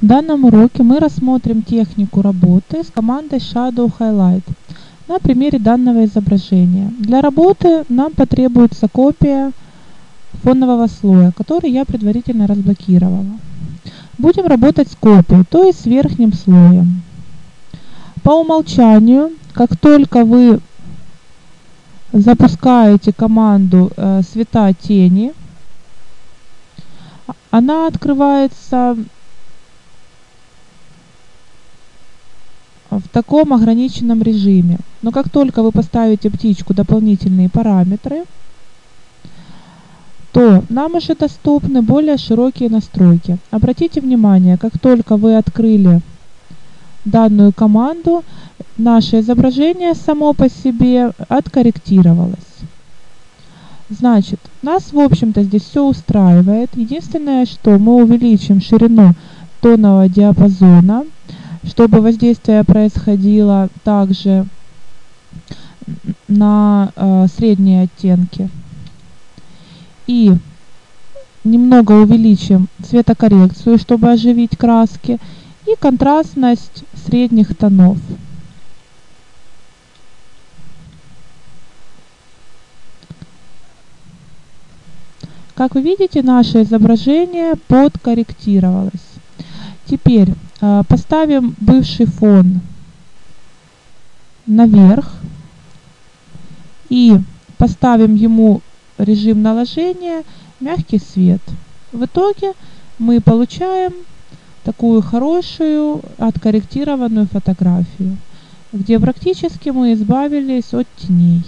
В данном уроке мы рассмотрим технику работы с командой Shadow Highlight на примере данного изображения. Для работы нам потребуется копия фонового слоя, который я предварительно разблокировала. Будем работать с копией, то есть с верхним слоем. По умолчанию, как только вы запускаете команду «Света тени», она открывается в таком ограниченном режиме. Но как только вы поставите птичку дополнительные параметры, то нам уже доступны более широкие настройки. Обратите внимание, как только вы открыли данную команду, наше изображение само по себе откорректировалось. Значит, нас, в общем-то, здесь все устраивает. Единственное, что мы увеличим ширину тонового диапазона, чтобы воздействие происходило также на средние оттенки. И немного увеличим цветокоррекцию, чтобы оживить краски, и контрастность средних тонов. Как вы видите, наше изображение подкорректировалось. Теперь поставим бывший фон наверх и поставим ему режим наложения мягкий свет. В итоге мы получаем такую хорошую откорректированную фотографию, где практически мы избавились от теней.